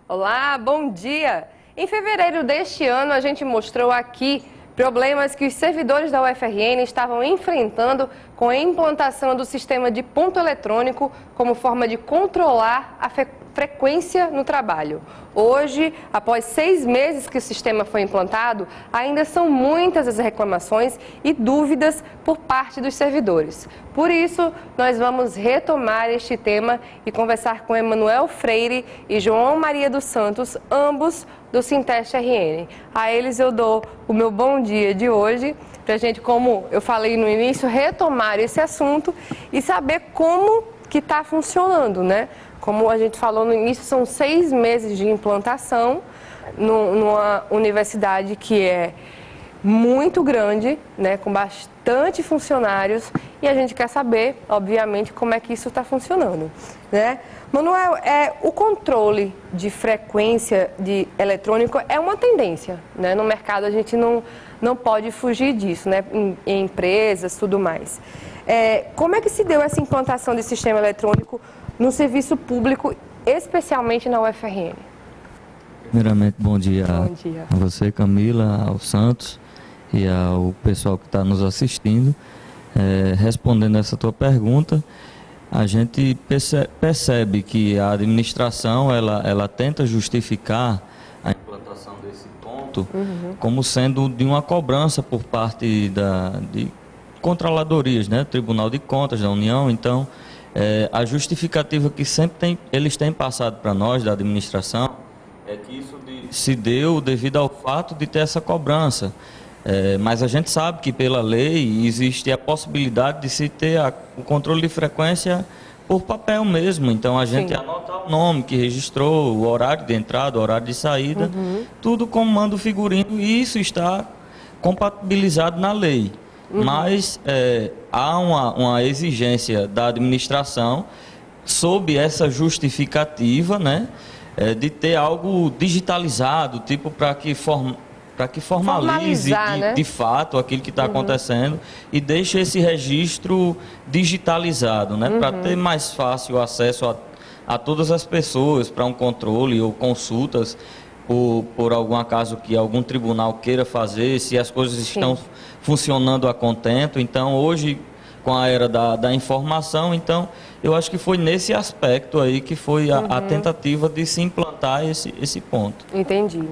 Olá, bom dia! Em fevereiro deste ano, a gente mostrou aqui problemas que os servidores da UFRN estavam enfrentando com a implantação do sistema de ponto eletrônico como forma de controlar a frequência no trabalho. Hoje, após 6 meses que o sistema foi implantado, ainda são muitas as reclamações e dúvidas por parte dos servidores. Por isso, nós vamos retomar este tema e conversar com Emanuel Freire e João Maria dos Santos, ambos do Sinteste RN. A eles eu dou o meu bom dia de hoje, para a gente, como eu falei no início, retomar esse assunto e saber como que está funcionando, né? Como a gente falou no início, são 6 meses de implantação numa universidade que é muito grande, né, com bastante funcionários, e a gente quer saber, obviamente, como é que isso está funcionando, né? Manuel, o controle de frequência de eletrônico é uma tendência, né? No mercado a gente não pode fugir disso, né? Em empresas, tudo mais. Como é que se deu essa implantação de sistema eletrônico no serviço público, especialmente na UFRN? Primeiramente, bom dia a você, Camila, ao Santos e ao pessoal que está nos assistindo. Respondendo essa tua pergunta, a gente percebe que a administração ela tenta justificar a implantação desse ponto como sendo de uma cobrança por parte de controladorias, né? Tribunal de Contas da União. Então, a justificativa que sempre eles têm passado para nós, da administração, é que isso se deu devido ao fato de ter essa cobrança. Mas a gente sabe que pela lei existe a possibilidade de se ter o controle de frequência por papel mesmo. Então a gente anotar o nome que registrou, o horário de entrada, o horário de saída, tudo como manda o figurino, e isso está compatibilizado na lei. Mas há uma exigência da administração sob essa justificativa, né, de ter algo digitalizado, tipo para que formalize de fato aquilo que está acontecendo e deixe esse registro digitalizado, né, para ter mais fácil acesso a todas as pessoas para um controle ou consultas por algum acaso que algum tribunal queira fazer, se as coisas estão funcionando a contento. Então, hoje, com a era da informação, então, eu acho que foi nesse aspecto aí que foi a tentativa de se implantar esse ponto. Entendi.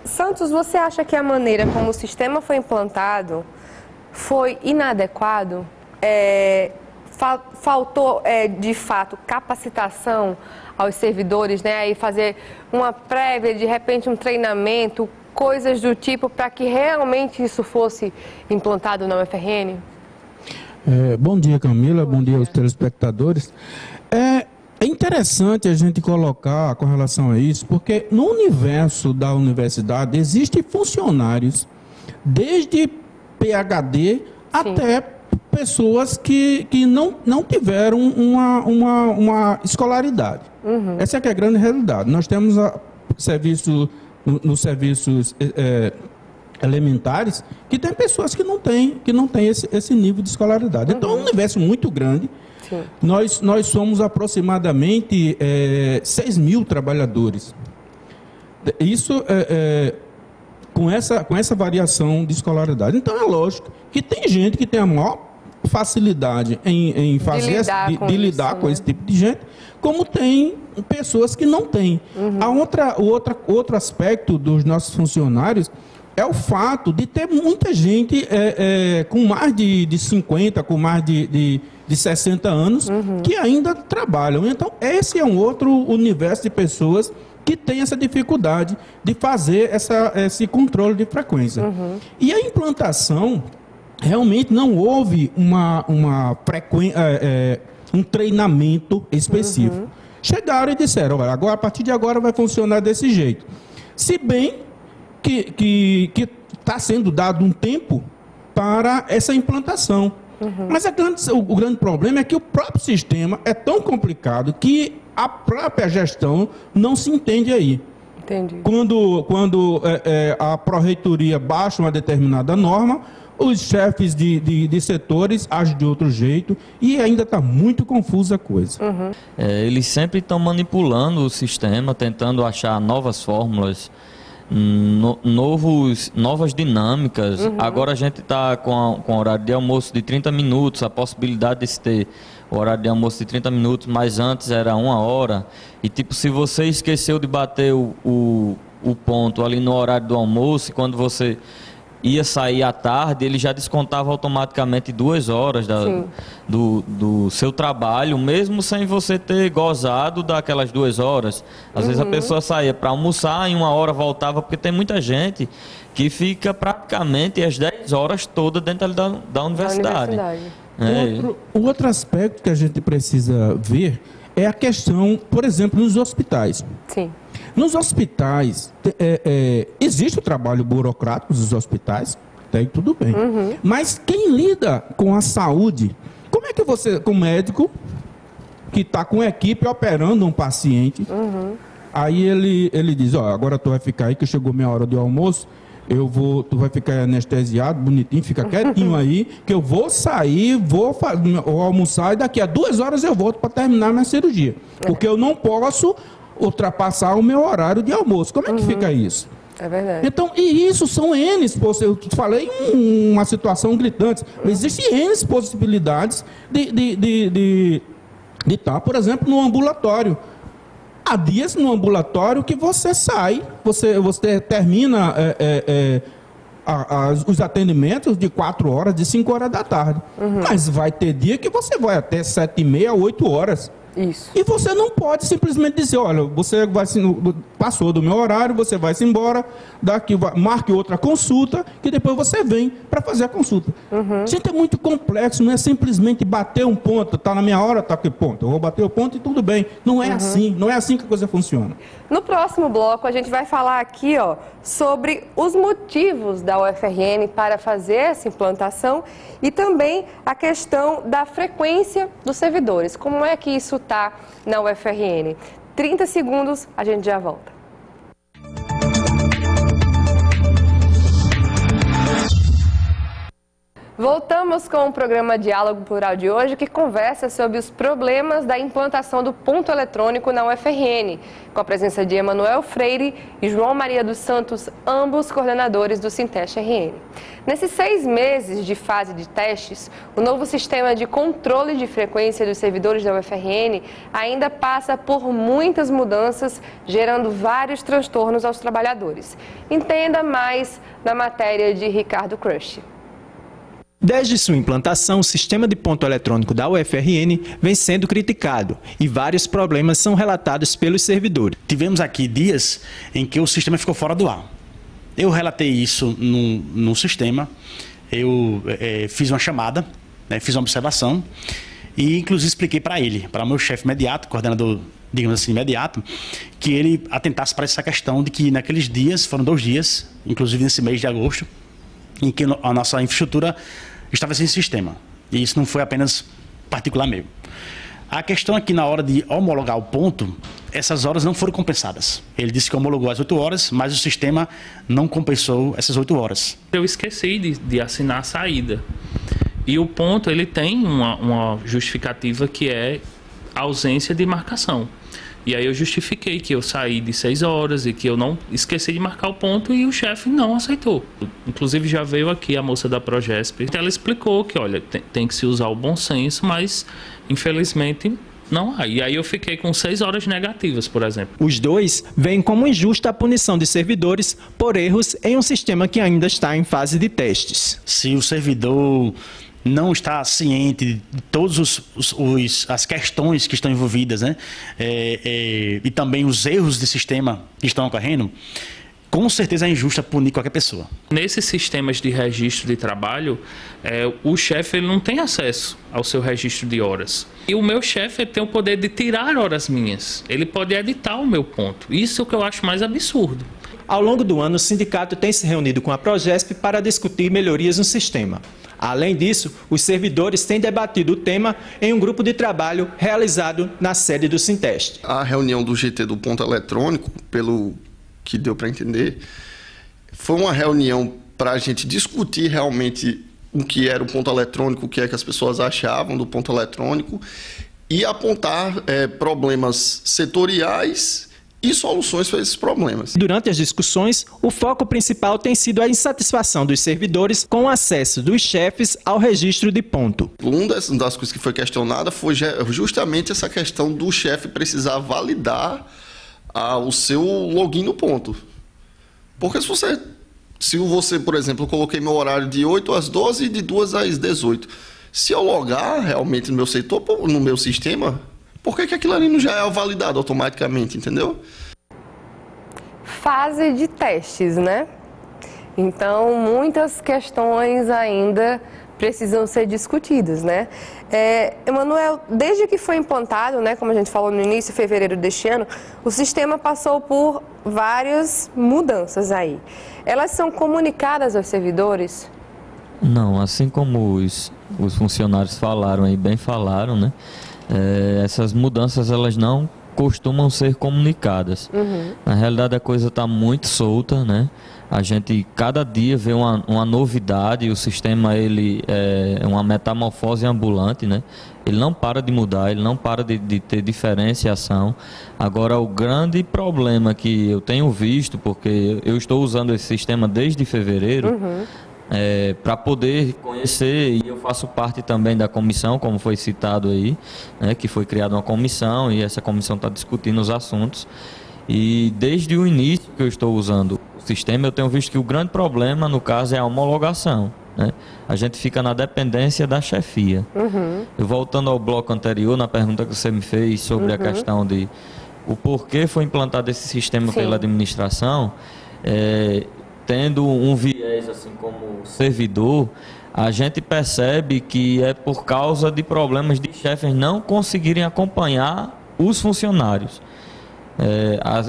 Santos, você acha que a maneira como o sistema foi implantado foi inadequado? Faltou, de fato, capacitação aos servidores, né? E fazer uma prévia, de repente um treinamento, coisas do tipo, para que realmente isso fosse implantado na UFRN? Bom dia, Camila. Bom dia aos telespectadores. É interessante a gente colocar com relação a isso, porque no universo da universidade existem funcionários, desde PhD até pessoas que não tiveram uma escolaridade. Essa é que é a grande realidade. Nós temos nos serviços elementares que tem pessoas que não têm esse nível de escolaridade. Então, é um universo muito grande. Nós somos aproximadamente 6 mil trabalhadores. Isso com essa variação de escolaridade. Então, é lógico que tem gente que tem a maior facilidade em fazer lidar com esse tipo de gente, como tem pessoas que não têm. Outro aspecto dos nossos funcionários é o fato de ter muita gente com mais de 50, com mais de 60 anos, que ainda trabalham. Então, esse é um outro universo de pessoas que tem essa dificuldade de fazer esse controle de frequência. E a implantação, realmente não houve um treinamento específico. Chegaram e disseram, olha, agora, a partir de agora vai funcionar desse jeito. Se bem que está sendo dado um tempo para essa implantação. Mas o grande problema é que o próprio sistema é tão complicado que a própria gestão não se entende aí. Entendi. Quando a pró-reitoria baixa uma determinada norma, os chefes de setores agem de outro jeito e ainda está muito confusa a coisa. Eles sempre estão manipulando o sistema, tentando achar novas fórmulas, novas dinâmicas. Agora a gente está com horário de almoço de 30 minutos, a possibilidade de se ter o horário de almoço de 30 minutos, mas antes era 1 hora. E tipo, se você esqueceu de bater o ponto ali no horário do almoço, e quando você ia sair à tarde, ele já descontava automaticamente 2 horas do seu trabalho, mesmo sem você ter gozado daquelas 2 horas. Às vezes a pessoa saía para almoçar, em 1 hora voltava, porque tem muita gente que fica praticamente as 10 horas todas dentro da universidade. O outro aspecto que a gente precisa ver é a questão, por exemplo, nos hospitais. Sim. Nos hospitais, existe o trabalho burocrático dos hospitais, tem tudo bem. Mas quem lida com a saúde, como é que você, como médico, que está com a equipe operando um paciente, aí ele diz, agora tu vai ficar aí que chegou minha hora de almoço, tu vai ficar anestesiado, bonitinho, fica quietinho aí, que eu vou sair, vou almoçar e daqui a 2 horas eu volto para terminar minha cirurgia. Porque eu não posso ultrapassar o meu horário de almoço. Como é que fica isso? É verdade. Então, e isso são N, eu falei uma situação gritante, existem N possibilidades de estar, por exemplo, no ambulatório. Há dias no ambulatório que você sai, você termina os atendimentos de 4 horas, de 5 horas da tarde. Mas vai ter dia que você vai até 7h30, 8 horas. Isso. E você não pode simplesmente dizer, olha, você passou do meu horário, você vai se embora, marque outra consulta, que depois você vem para fazer a consulta. Gente, é muito complexo, não é simplesmente bater um ponto, está na minha hora, está aqui ponto, eu vou bater o ponto e tudo bem. Não é assim, não é assim que a coisa funciona. No próximo bloco, a gente vai falar aqui, sobre os motivos da UFRN para fazer essa implantação e também a questão da frequência dos servidores. Como é que isso está na UFRN? 30 segundos, a gente já volta. Voltamos com o programa Diálogo Plural de hoje, que conversa sobre os problemas da implantação do ponto eletrônico na UFRN, com a presença de Emanuel Freire e João Maria dos Santos, ambos coordenadores do Sinteste-RN. Nesses 6 meses de fase de testes, o novo sistema de controle de frequência dos servidores da UFRN ainda passa por muitas mudanças, gerando vários transtornos aos trabalhadores. Entenda mais na matéria de Ricardo Crush. Desde sua implantação, o sistema de ponto eletrônico da UFRN vem sendo criticado e vários problemas são relatados pelos servidores. Tivemos aqui dias em que o sistema ficou fora do ar. Eu relatei isso no sistema, eu fiz uma chamada, fiz uma observação e inclusive expliquei para ele, para o meu chefe imediato, coordenador, digamos assim, imediato, que ele atentasse para essa questão de que naqueles dias, foram 2 dias, inclusive nesse mês de agosto, em que a nossa infraestrutura estava sem sistema. E isso não foi apenas particular meu. A questão é que na hora de homologar o ponto, essas horas não foram compensadas. Ele disse que homologou as 8 horas, mas o sistema não compensou essas 8 horas. Eu esqueci de assinar a saída. E o ponto, ele tem uma justificativa que é a ausência de marcação. E aí eu justifiquei que eu saí de 6 horas e que eu não esqueci de marcar o ponto e o chefe não aceitou. Inclusive já veio aqui a moça da Progesp, ela explicou que, olha, tem que se usar o bom senso, mas infelizmente não há. E aí eu fiquei com 6 horas negativas, por exemplo. Os dois veem como injusta a punição de servidores por erros em um sistema que ainda está em fase de testes. Se o servidor não está ciente de todas as questões que estão envolvidas, e também os erros de sistema que estão ocorrendo, com certeza é injusto punir qualquer pessoa. Nesses sistemas de registro de trabalho, o chefe ele não tem acesso ao seu registro de horas. E o meu chefe tem o poder de tirar horas minhas. Ele pode editar o meu ponto. Isso é o que eu acho mais absurdo. Ao longo do ano, o sindicato tem se reunido com a Progesp para discutir melhorias no sistema. Além disso, os servidores têm debatido o tema em um grupo de trabalho realizado na sede do Sinteste. A reunião do GT do ponto eletrônico, pelo que deu para entender, foi uma reunião para a gente discutir realmente o que era o ponto eletrônico, o que é que as pessoas achavam do ponto eletrônico e apontar problemas setoriais e soluções para esses problemas. Durante as discussões, o foco principal tem sido a insatisfação dos servidores com o acesso dos chefes ao registro de ponto. Uma das coisas que foi questionada foi justamente essa questão do chefe precisar validar o seu login no ponto. Porque se você, por exemplo, eu coloquei meu horário de 8 às 12 e de 2 às 18, se eu logar realmente no meu setor, no meu sistema, por que aquilo ali não já é validado automaticamente, entendeu? Fase de testes, né? Então, muitas questões ainda precisam ser discutidas, né? Emanuel, desde que foi implantado, né, como a gente falou no início, fevereiro deste ano, o sistema passou por várias mudanças aí. Elas são comunicadas aos servidores? Não, assim como os funcionários falaram aí, bem falaram, né? Essas mudanças elas não costumam ser comunicadas. Na realidade a coisa está muito solta, né? A gente cada dia vê uma novidade, o sistema ele é uma metamorfose ambulante, né? Ele não para de mudar, ele não para de ter diferenciação. Agora o grande problema que eu tenho visto, porque eu estou usando esse sistema desde fevereiro, para poder conhecer, e eu faço parte também da comissão, como foi citado aí, né, que foi criada uma comissão e essa comissão está discutindo os assuntos. E desde o início que eu estou usando o sistema, eu tenho visto que o grande problema, no caso, é a homologação, né? A gente fica na dependência da chefia. Eu voltando ao bloco anterior, na pergunta que você me fez sobre a questão de o porquê foi implantado esse sistema pela administração, tendo um viés assim como servidor, a gente percebe que é por causa de problemas de chefes não conseguirem acompanhar os funcionários.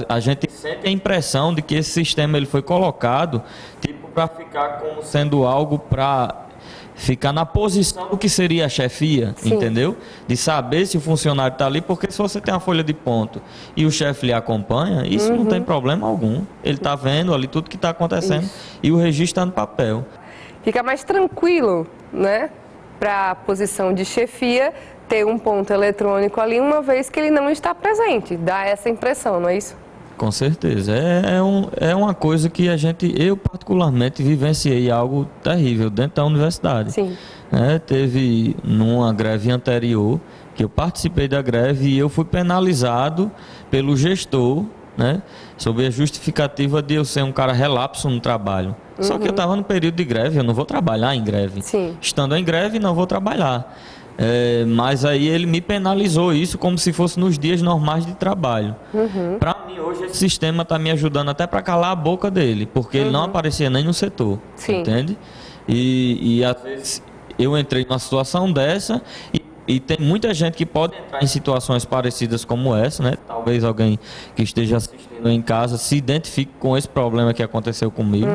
A gente sente a impressão de que esse sistema ele foi colocado tipo para ficar como sendo algo para ficar na posição do que seria a chefia, entendeu? De saber se o funcionário está ali, porque se você tem uma folha de ponto e o chefe lhe acompanha, isso não tem problema algum. Ele está vendo ali tudo que está acontecendo e o registro está no papel. Fica mais tranquilo, né? Para a posição de chefia ter um ponto eletrônico ali, uma vez que ele não está presente. Dá essa impressão, não é isso? Com certeza. É uma coisa que eu particularmente vivenciei algo terrível dentro da universidade. Teve numa greve anterior, que eu participei da greve e eu fui penalizado pelo gestor, né, sob a justificativa de eu ser um cara relapso no trabalho. Só que eu estava no período de greve, eu não vou trabalhar em greve. Estando em greve, não vou trabalhar. Mas aí ele me penalizou isso como se fosse nos dias normais de trabalho. Para mim hoje esse sistema está me ajudando até para calar a boca dele, porque ele não aparecia nem no setor, entende? E às vezes eu entrei numa situação dessa e tem muita gente que pode entrar em situações parecidas como essa, né? Talvez alguém que esteja assistindo em casa se identifique com esse problema que aconteceu comigo,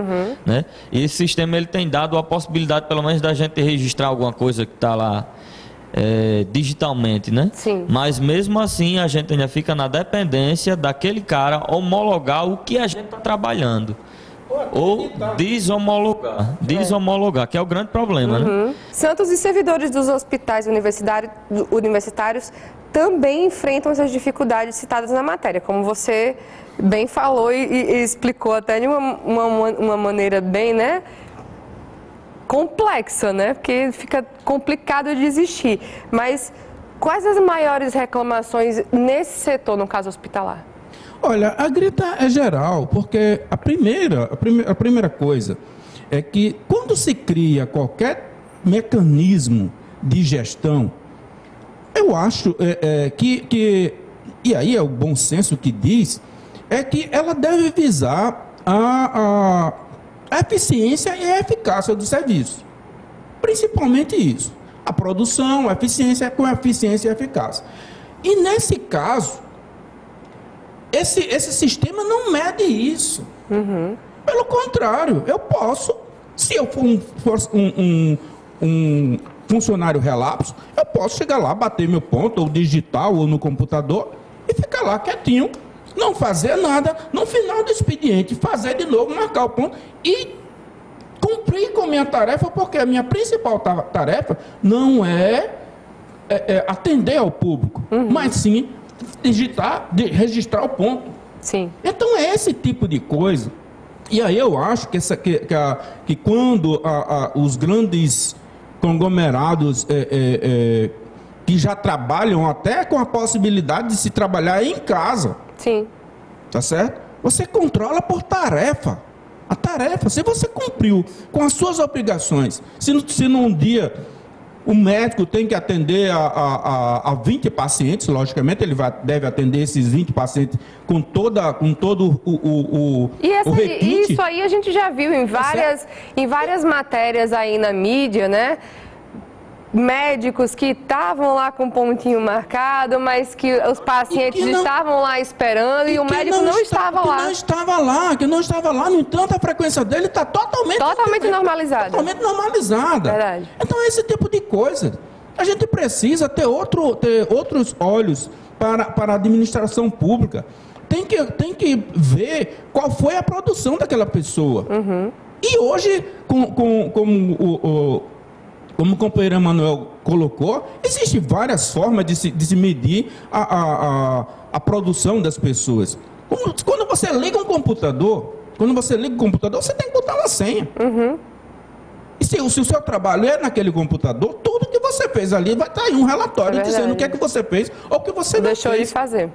né? E esse sistema ele tem dado a possibilidade pelo menos da gente registrar alguma coisa que está lá digitalmente, né? Mas mesmo assim a gente ainda fica na dependência daquele cara homologar o que a gente está trabalhando. Ou desomologar, que é o grande problema, né? Santos e servidores dos hospitais universitários também enfrentam essas dificuldades citadas na matéria, como você bem falou e explicou até de uma maneira bem, né, complexa, né? Porque fica complicado de existir. Mas quais as maiores reclamações nesse setor, no caso hospitalar? Olha, a grita é geral, porque a primeira coisa é que quando se cria qualquer mecanismo de gestão, eu acho que e aí é o bom senso que diz, é que ela deve visar a eficiência e a eficácia do serviço. Principalmente isso. A produção, a eficiência com eficiência e eficácia. E nesse caso, esse sistema não mede isso. Pelo contrário, eu posso, se eu for um funcionário relapso, eu posso chegar lá, bater meu ponto, ou digital, ou no computador, e ficar lá quietinho, não fazer nada, no final do expediente, fazer de novo, marcar o ponto e cumprir com a minha tarefa, porque a minha principal tarefa não é atender ao público, mas sim registrar o ponto. Sim. Então é esse tipo de coisa. E aí eu acho que quando os grandes conglomerados que já trabalham até com a possibilidade de se trabalhar em casa, sim, tá certo? Você controla por tarefa. A tarefa, se você cumpriu com as suas obrigações, se num dia o médico tem que atender a 20 pacientes, logicamente ele deve atender esses 20 pacientes com todo o requinte. Isso aí a gente já viu em várias matérias aí na mídia, né? Médicos que estavam lá com um pontinho marcado, mas que os pacientes estavam lá esperando e o médico não estava lá. Que não estava lá. No entanto, a frequência dele está totalmente normalizada. Totalmente normalizada. Verdade. Então, é esse tipo de coisa. A gente precisa ter outros olhos para a administração pública. Tem que ver qual foi a produção daquela pessoa. E hoje, como o companheiro Emanuel colocou, existem várias formas de se medir a produção das pessoas. Quando você liga um computador, você tem que botar uma senha. E se o seu trabalho é naquele computador, tudo que você fez ali vai estar em um relatório dizendo o que é que você fez ou o que você não deixou fez. de fazer.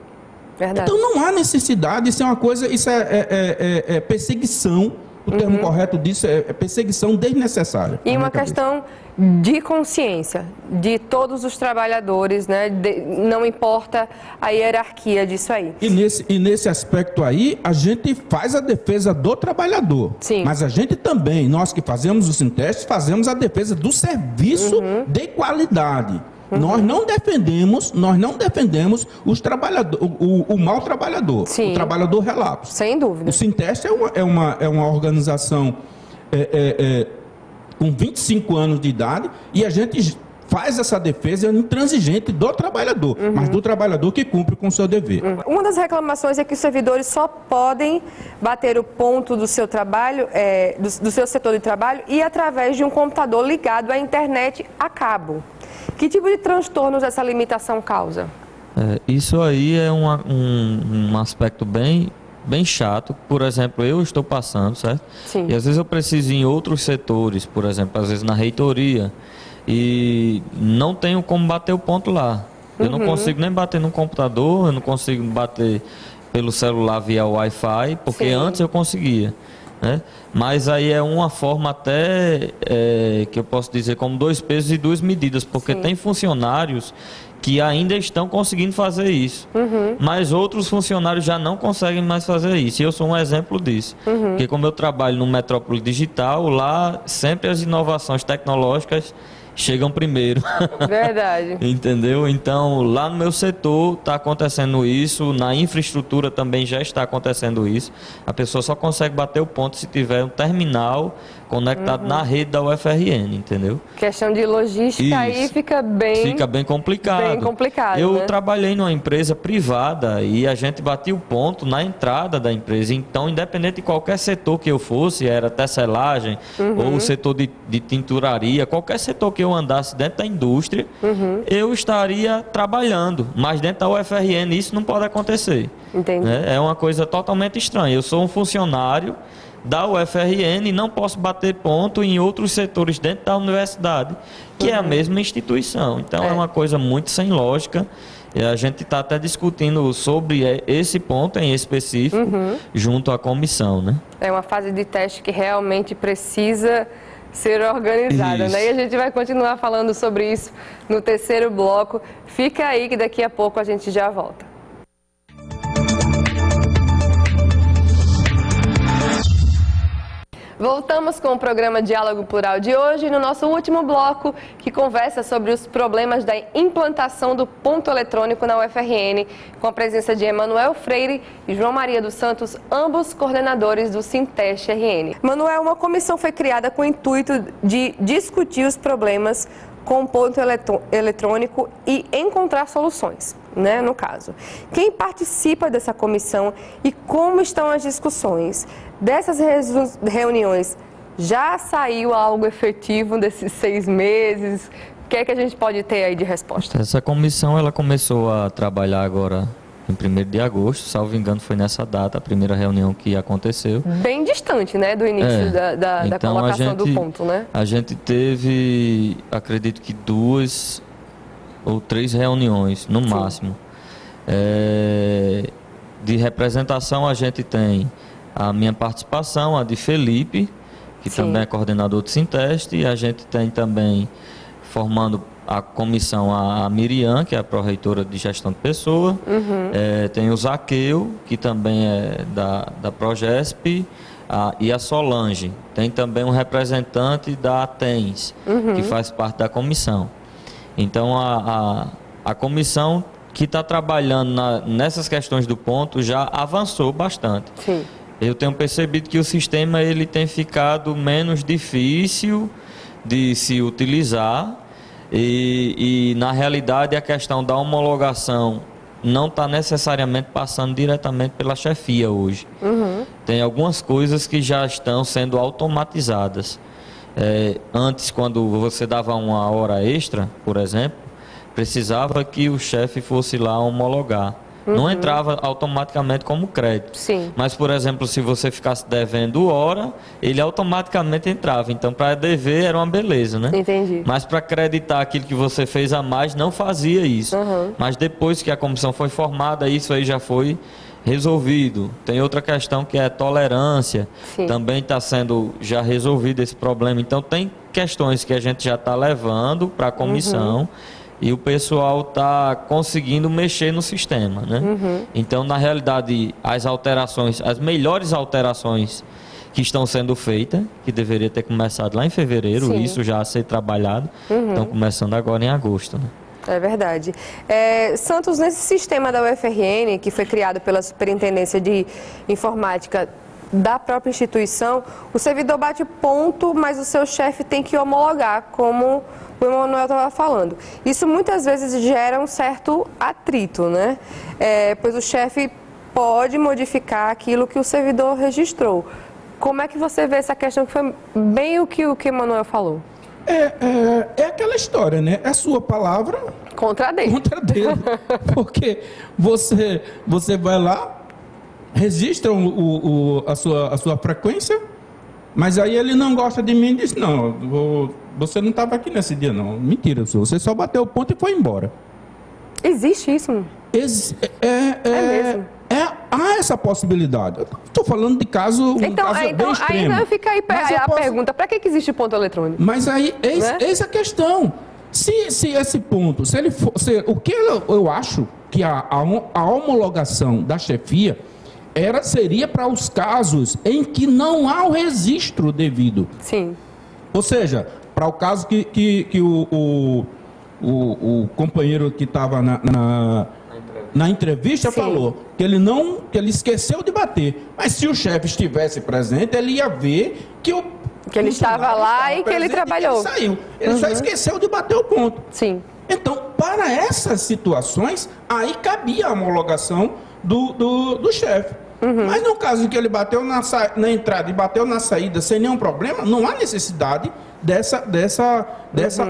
Verdade. Então não há necessidade, isso é uma coisa, isso é perseguição. O termo correto disso é perseguição desnecessária. E uma questão de consciência de todos os trabalhadores, né? Não importa a hierarquia disso aí. E nesse aspecto aí, a gente faz a defesa do trabalhador. Sim. Mas a gente também, nós que fazemos o Sinteste, fazemos a defesa do serviço de qualidade. Nós não defendemos os trabalhadores, o mau trabalhador, sim, o trabalhador relapso. Sem dúvida. O Sinteste é uma organização com 25 anos de idade e a gente faz essa defesa intransigente do trabalhador, mas do trabalhador que cumpre com o seu dever. Uma das reclamações é que os servidores só podem bater o ponto do seu trabalho, do seu setor de trabalho, e através de um computador ligado à internet a cabo. Que tipo de transtornos essa limitação causa? Isso aí é um aspecto bem chato. Por exemplo, eu estou passando, certo? Sim. E às vezes eu preciso ir em outros setores, por exemplo, às vezes na reitoria, e não tenho como bater o ponto lá. Eu não consigo nem bater no computador, eu não consigo bater pelo celular via Wi-Fi, porque sim, antes eu conseguia, né? Mas aí é uma forma até que eu posso dizer como 2 pesos e 2 medidas, porque sim, tem funcionários que ainda estão conseguindo fazer isso, mas outros funcionários já não conseguem mais fazer isso, e eu sou um exemplo disso, porque como eu trabalho no Metrópole Digital, lá sempre as inovações tecnológicas chegam primeiro. Verdade. Entendeu? Então, lá no meu setor está acontecendo isso, na infraestrutura também já está acontecendo isso. A pessoa só consegue bater o ponto se tiver um terminal conectado na rede da UFRN, entendeu? Questão de logística isso, aí fica bem complicado. Bem complicado, eu trabalhei numa empresa privada e a gente batia o ponto na entrada da empresa. Então, independente de qualquer setor que eu fosse, era tecelagem ou o setor de tinturaria, qualquer setor que eu andasse dentro da indústria, eu estaria trabalhando. Mas dentro da UFRN isso não pode acontecer. Entendi. É uma coisa totalmente estranha. Eu sou um funcionário da UFRN e não posso bater ponto em outros setores dentro da universidade, que é a mesma instituição. Então é uma coisa muito sem lógica. E a gente está até discutindo sobre esse ponto em específico junto à comissão, né? É uma fase de teste que realmente precisa ser organizada, né? E a gente vai continuar falando sobre isso no terceiro bloco. Fica aí que daqui a pouco a gente já volta. Voltamos com o programa Diálogo Plural de hoje, no nosso último bloco, que conversa sobre os problemas da implantação do ponto eletrônico na UFRN, com a presença de Emanuel Freire e João Maria dos Santos, ambos coordenadores do Sinteste RN. Emanuel, uma comissão foi criada com o intuito de discutir os problemas com o ponto eletrônico e encontrar soluções, né, no caso. Quem participa dessa comissão e como estão as discussões dessas reuniões? Já saiu algo efetivo desses 6 meses? O que é que a gente pode ter aí de resposta? Essa comissão ela começou a trabalhar agora em 1º de agosto, salvo engano foi nessa data, a primeira reunião que aconteceu. Bem distante, né, do início da então colocação do ponto, né? A gente teve, acredito que 2 ou 3 reuniões, no máximo. De representação a gente tem a minha participação, a de Felipe, que também é coordenador do Sinteste, e a gente tem também, formando a comissão, a Miriam, que é a pró-reitora de gestão de pessoa, tem o Zaqueu, que também é da Progesp, e a Solange. Tem também um representante da ATENS, que faz parte da comissão. Então, a comissão que está trabalhando nessas questões do ponto já avançou bastante. Sim. Eu tenho percebido que o sistema ele tem ficado menos difícil de se utilizar e na realidade, a questão da homologação não está necessariamente passando diretamente pela chefia hoje. Tem algumas coisas que já estão sendo automatizadas. Antes, quando você dava uma hora extra, por exemplo, precisava que o chefe fosse lá homologar. Não entrava automaticamente como crédito. Sim. Mas, por exemplo, se você ficasse devendo hora, ele automaticamente entrava. Então, para dever era uma beleza, né? Entendi. Mas para acreditar aquilo que você fez a mais, não fazia isso. Mas depois que a comissão foi formada, isso aí já foi resolvido. Tem outra questão que é a tolerância. Sim. Também está sendo já resolvido esse problema. Então, tem questões que a gente já está levando para a comissão. E o pessoal está conseguindo mexer no sistema, né? Então, na realidade, as melhores alterações que estão sendo feitas, que deveria ter começado lá em fevereiro, isso já a ser trabalhado, estão começando agora em agosto, né? É verdade. Santos, nesse sistema da UFRN, que foi criado pela Superintendência de Informática da própria instituição, o servidor bate ponto, mas o seu chefe tem que homologar, como o Emanuel estava falando. Isso muitas vezes gera um certo atrito, né? Pois o chefe pode modificar aquilo que o servidor registrou. Como é que você vê essa questão, que foi bem o que o Emanuel falou? É aquela história, né? É sua palavra contra a dele. Contra a dele. Porque você vai lá, registra a sua frequência, mas aí ele não gosta de mim e diz, não, você não estava aqui nesse dia, não. Mentira, você só bateu o ponto e foi embora. Existe isso? Mesmo? Há essa possibilidade. Estou falando de caso, então, bem extremo. Aí fica aí a pergunta, para que existe ponto eletrônico? Mas aí, eis a questão. Se esse ponto, se ele for... o que eu acho que a homologação da chefia seria para os casos em que não há o registro devido. Sim. Ou seja, para o caso que o companheiro que estava na entrevista falou que ele esqueceu de bater. Mas se o chefe estivesse presente, ele ia ver que ele estava lá e que ele trabalhou. Ele saiu. Ele só esqueceu de bater o ponto. Sim. Então, para essas situações, aí cabia a homologação do chefe. Mas no caso em que ele bateu na entrada e bateu na saída sem nenhum problema, não há necessidade dessa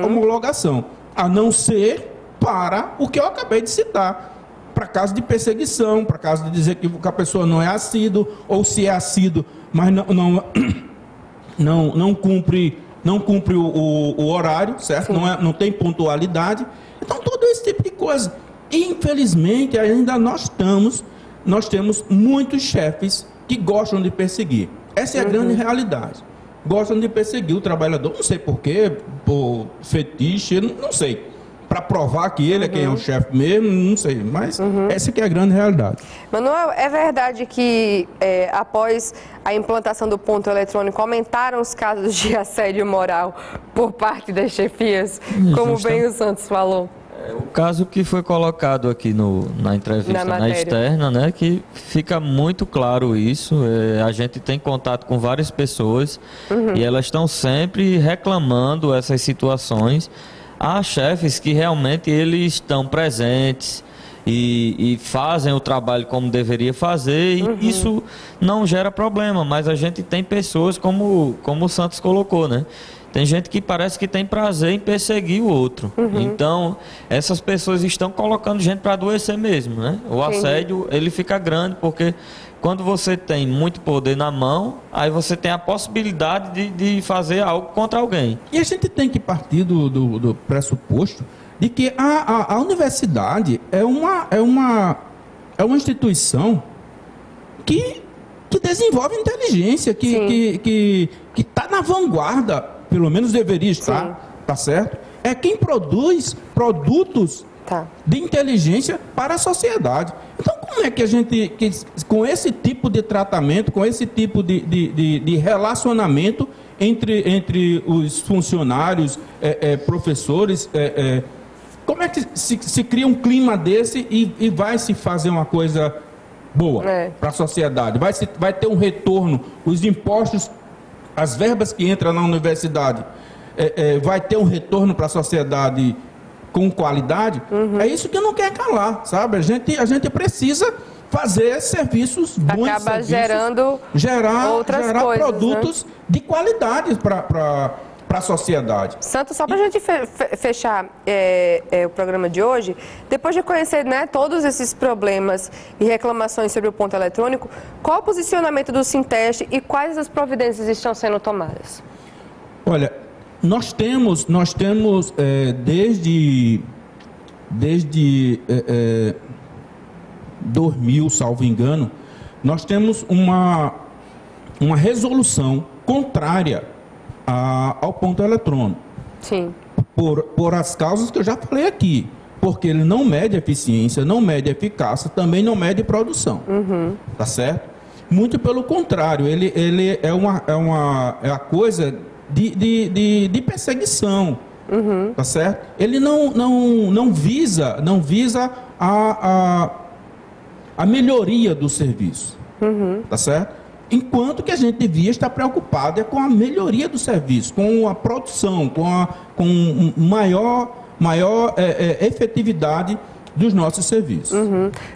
homologação. A não ser para o que eu acabei de citar. Para caso de perseguição, para caso de dizer que a pessoa não é assíduo, ou se é assíduo, mas não cumpre o horário, certo? Não tem pontualidade. Então, todo esse tipo de coisa. Infelizmente, ainda nós temos muitos chefes que gostam de perseguir. Essa é a grande realidade. Gostam de perseguir o trabalhador, não sei porquê, por fetiche, não sei. Para provar que ele é quem é o chefe mesmo, não sei. Mas essa que é a grande realidade. Manuel, é verdade que após a implantação do ponto eletrônico aumentaram os casos de assédio moral por parte das chefias, como bem o Santos falou? O caso que foi colocado aqui na entrevista na externa, né, que fica muito claro isso. A gente tem contato com várias pessoas e elas estão sempre reclamando essas situações. Há chefes que realmente eles estão presentes, e fazem o trabalho como deveria fazer, e isso não gera problema, mas a gente tem pessoas como o Santos colocou, né? Tem gente que parece que tem prazer em perseguir o outro. Então, essas pessoas estão colocando gente para adoecer mesmo, né? O assédio, ele fica grande, porque quando você tem muito poder na mão, aí você tem a possibilidade de fazer algo contra alguém. E a gente tem que partir do pressuposto de que a universidade é uma instituição que desenvolve inteligência, que está na vanguarda, pelo menos deveria estar, tá certo? É quem produz produtos de inteligência para a sociedade. Então, como é que a gente, com esse tipo de tratamento, com esse tipo de relacionamento entre os funcionários, professores, como é que se cria um clima desse e vai se fazer uma coisa boa para a sociedade? Vai ter um retorno, os impostos, as verbas que entram na universidade, vai ter um retorno para a sociedade com qualidade? É isso que não quer calar, sabe? A gente precisa fazer serviços bons, acaba gerando outras coisas, produtos de qualidade para a sociedade. Santos, só para a gente fechar o programa de hoje, depois de conhecer, né, todos esses problemas e reclamações sobre o ponto eletrônico, qual o posicionamento do Sinteste e quais as providências estão sendo tomadas? Olha, nós temos desde 2000, salvo engano, nós temos uma resolução contrária ao ponto eletrônico. Sim. Por as causas que eu já falei aqui. Porque ele não mede eficiência, não mede eficácia, também não mede produção. Tá certo? Muito pelo contrário, ele é a coisa de perseguição. Tá certo? Ele não visa a melhoria do serviço. Tá certo? Enquanto que a gente devia estar preocupado com a melhoria do serviço, com a produção, com maior efetividade dos nossos serviços.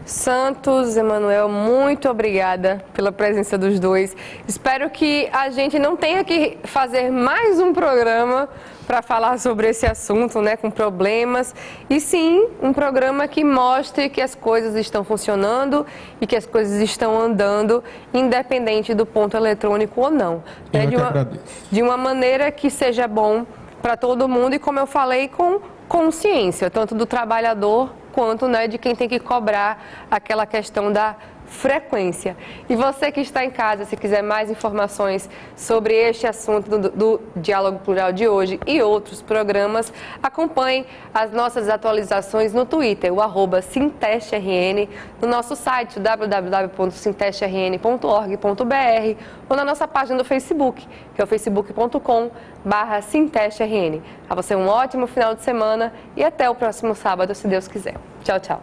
Santos, Emanuel, muito obrigada pela presença dos dois. Espero que a gente não tenha que fazer mais um programa para falar sobre esse assunto, né, com problemas, e sim um programa que mostre que as coisas estão funcionando e que as coisas estão andando, independente do ponto eletrônico ou não. Eu de uma maneira que seja bom para todo mundo e, como eu falei, com consciência, tanto do trabalhador quanto, né, de quem tem que cobrar aquela questão da frequência. E você que está em casa, se quiser mais informações sobre este assunto do Diálogo Plural de hoje e outros programas, acompanhe as nossas atualizações no Twitter, o @SintesteRN, no nosso site www.sintesterrn.org.br ou na nossa página do Facebook, que é o facebook.com/SintesteRN. A você um ótimo final de semana e até o próximo sábado, se Deus quiser. Tchau, tchau.